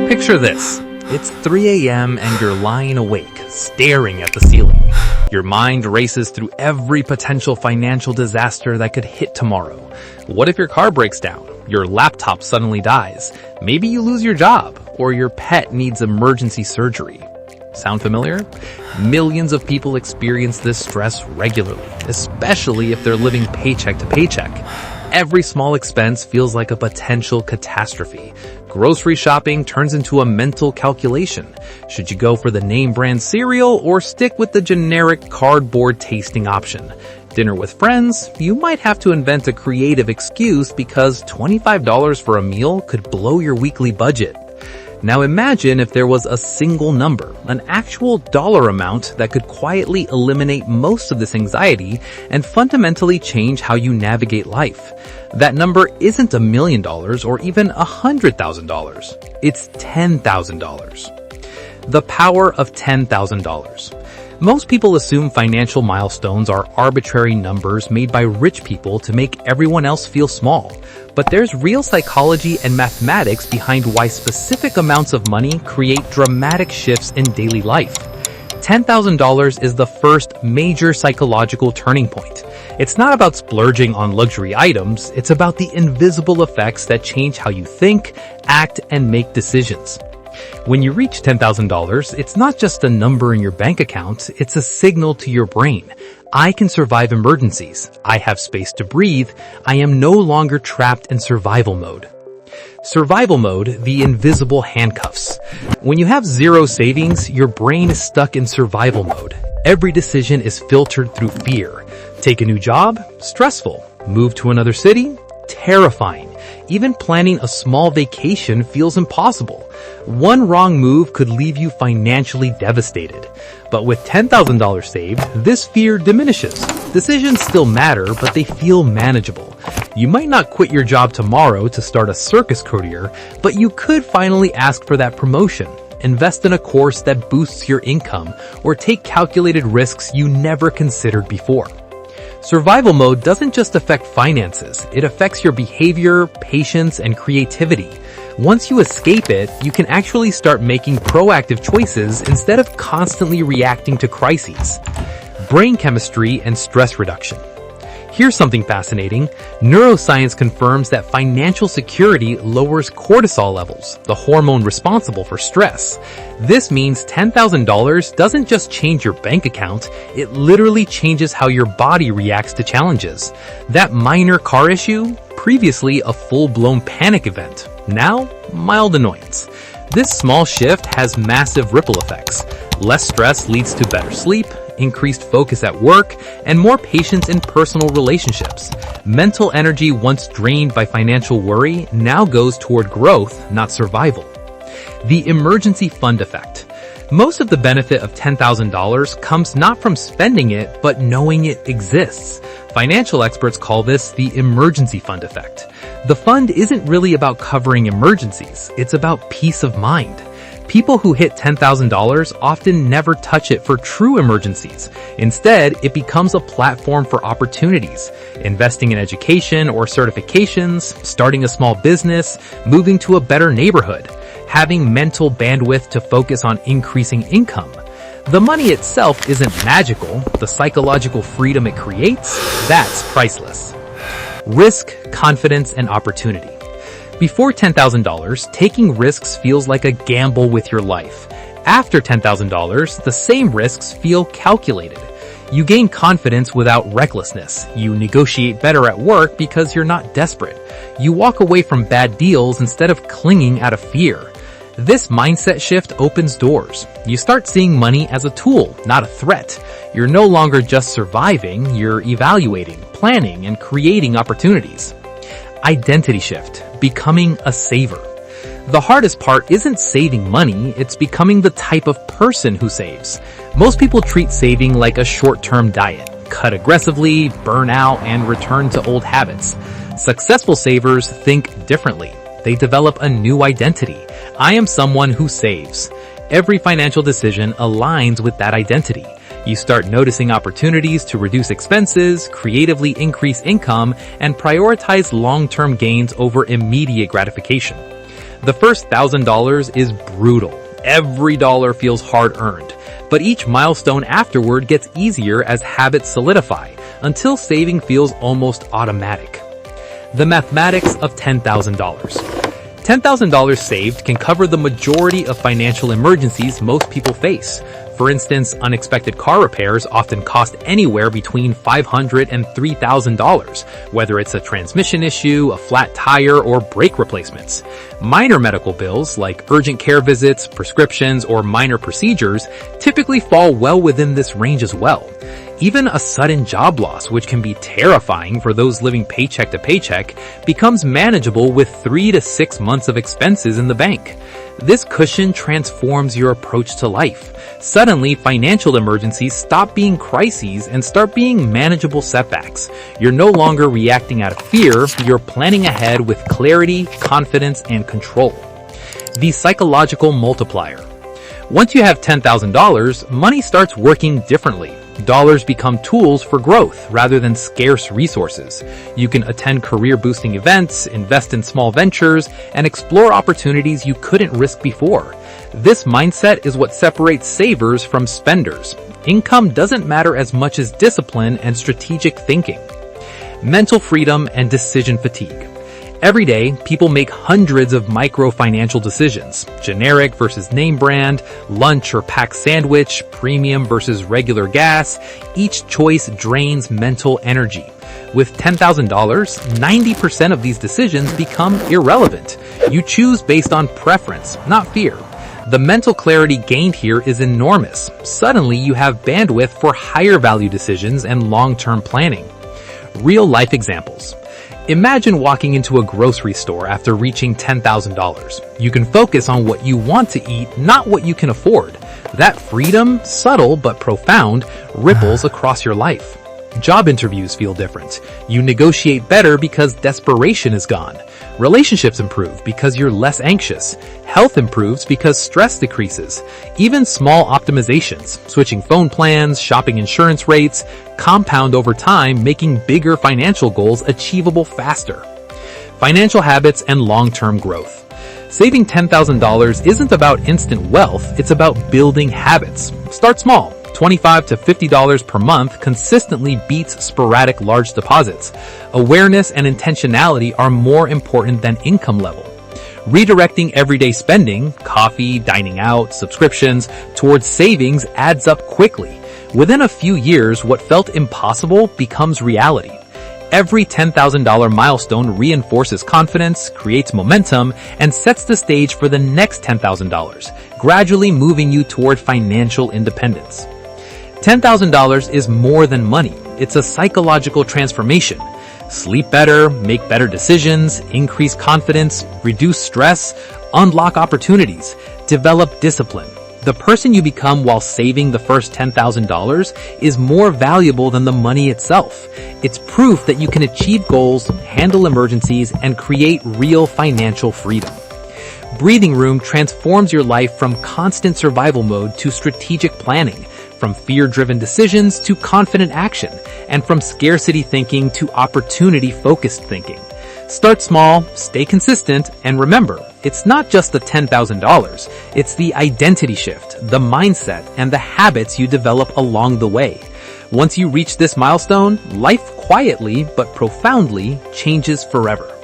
Picture this. It's 3 a.m. and you're lying awake, staring at the ceiling. Your mind races through every potential financial disaster that could hit tomorrow. What if your car breaks down? Your laptop suddenly dies? Maybe you lose your job, or your pet needs emergency surgery. Sound familiar? Millions of people experience this stress regularly, especially if they're living paycheck to paycheck. Every small expense feels like a potential catastrophe. Grocery shopping turns into a mental calculation. Should you go for the name brand cereal or stick with the generic cardboard tasting option? Dinner with friends? You might have to invent a creative excuse because $25 for a meal could blow your weekly budget. Now imagine if there was a single number, an actual dollar amount that could quietly eliminate most of this anxiety and fundamentally change how you navigate life. That number isn't $1 million or even $100,000. It's $10,000. The power of $10,000. Most people assume financial milestones are arbitrary numbers made by rich people to make everyone else feel small. But there's real psychology and mathematics behind why specific amounts of money create dramatic shifts in daily life. $10,000 is the first major psychological turning point. It's not about splurging on luxury items, it's about the invisible effects that change how you think, act, and make decisions. When you reach $10,000, it's not just a number in your bank account, it's a signal to your brain. I can survive emergencies. I have space to breathe. I am no longer trapped in survival mode. Survival mode, the invisible handcuffs. When you have zero savings, your brain is stuck in survival mode. Every decision is filtered through fear. Take a new job? Stressful. Move to another city? Terrifying. Even planning a small vacation feels impossible. One wrong move could leave you financially devastated. But with $10,000 saved, this fear diminishes. Decisions still matter, but they feel manageable. You might not quit your job tomorrow to start a circus career, but you could finally ask for that promotion, invest in a course that boosts your income, or take calculated risks you never considered before. Survival mode doesn't just affect finances, it affects your behavior, patience, and creativity. Once you escape it, you can actually start making proactive choices instead of constantly reacting to crises. Brain chemistry and stress reduction. Here's something fascinating. Neuroscience confirms that financial security lowers cortisol levels, the hormone responsible for stress. This means $10,000 doesn't just change your bank account, it literally changes how your body reacts to challenges. That minor car issue, previously a full-blown panic event, now mild annoyance. This small shift has massive ripple effects. Less stress leads to better sleep, increased focus at work, and more patience in personal relationships. Mental energy once drained by financial worry now goes toward growth, not survival. The emergency fund effect. Most of the benefit of $10,000 comes not from spending it, but knowing it exists. Financial experts call this the emergency fund effect. The fund isn't really about covering emergencies, it's about peace of mind. People who hit $10,000 often never touch it for true emergencies. Instead, it becomes a platform for opportunities. Investing in education or certifications, starting a small business, moving to a better neighborhood, having mental bandwidth to focus on increasing income. The money itself isn't magical. The psychological freedom it creates, that's priceless. Risk, confidence, and opportunity. Before $10,000, taking risks feels like a gamble with your life. After $10,000, the same risks feel calculated. You gain confidence without recklessness. You negotiate better at work because you're not desperate. You walk away from bad deals instead of clinging out of fear. This mindset shift opens doors. You start seeing money as a tool, not a threat. You're no longer just surviving, you're evaluating, planning, and creating opportunities. Identity shift. Becoming a saver. The hardest part isn't saving money, it's becoming the type of person who saves. Most people treat saving like a short-term diet. Cut aggressively, burn out, and return to old habits. Successful savers think differently. They develop a new identity. I am someone who saves. Every financial decision aligns with that identity. You start noticing opportunities to reduce expenses, creatively increase income, and prioritize long-term gains over immediate gratification. The first $1,000 is brutal. Every dollar feels hard-earned, but each milestone afterward gets easier as habits solidify, until saving feels almost automatic. The mathematics of $10,000. $10,000 saved can cover the majority of financial emergencies most people face. For instance, unexpected car repairs often cost anywhere between $500 and $3,000, whether it's a transmission issue, a flat tire, or brake replacements. Minor medical bills, like urgent care visits, prescriptions, or minor procedures, typically fall well within this range as well. Even a sudden job loss, which can be terrifying for those living paycheck to paycheck, becomes manageable with 3 to 6 months of expenses in the bank. This cushion transforms your approach to life. Suddenly, financial emergencies stop being crises and start being manageable setbacks. You're no longer reacting out of fear, you're planning ahead with clarity, confidence, and control. The psychological multiplier. Once you have $10,000, money starts working differently. Dollars become tools for growth rather than scarce resources. You can attend career-boosting events, invest in small ventures, and explore opportunities you couldn't risk before. This mindset is what separates savers from spenders. Income doesn't matter as much as discipline and strategic thinking. Mental freedom and decision fatigue. Every day, people make hundreds of micro-financial decisions. Generic versus name brand, lunch or packed sandwich, premium versus regular gas. Each choice drains mental energy. With $10,000, 90% of these decisions become irrelevant. You choose based on preference, not fear. The mental clarity gained here is enormous. Suddenly, you have bandwidth for higher value decisions and long-term planning. Real-life examples. Imagine walking into a grocery store after reaching $10,000. You can focus on what you want to eat, not what you can afford. That freedom, subtle but profound, ripples across your life. Job interviews feel different. You negotiate better because desperation is gone. Relationships improve because you're less anxious. Health improves because stress decreases. Even small optimizations, switching phone plans, shopping insurance rates, compound over time, making bigger financial goals achievable faster. Financial habits and long-term growth. Saving $10,000 isn't about instant wealth, it's about building habits. Start small. $25 to $50 per month consistently beats sporadic large deposits. Awareness and intentionality are more important than income level. Redirecting everyday spending, coffee, dining out, subscriptions, towards savings adds up quickly. Within a few years, what felt impossible becomes reality. Every $10,000 milestone reinforces confidence, creates momentum, and sets the stage for the next $10,000, gradually moving you toward financial independence. $10,000 is more than money. It's a psychological transformation. Sleep better, make better decisions, increase confidence, reduce stress, unlock opportunities, develop discipline. The person you become while saving the first $10,000 is more valuable than the money itself. It's proof that you can achieve goals, handle emergencies, and create real financial freedom. Breathing room transforms your life from constant survival mode to strategic planning, from fear-driven decisions to confident action, and from scarcity thinking to opportunity-focused thinking. Start small, stay consistent, and remember, it's not just the $10,000, it's the identity shift, the mindset, and the habits you develop along the way. Once you reach this milestone, life quietly but profoundly changes forever.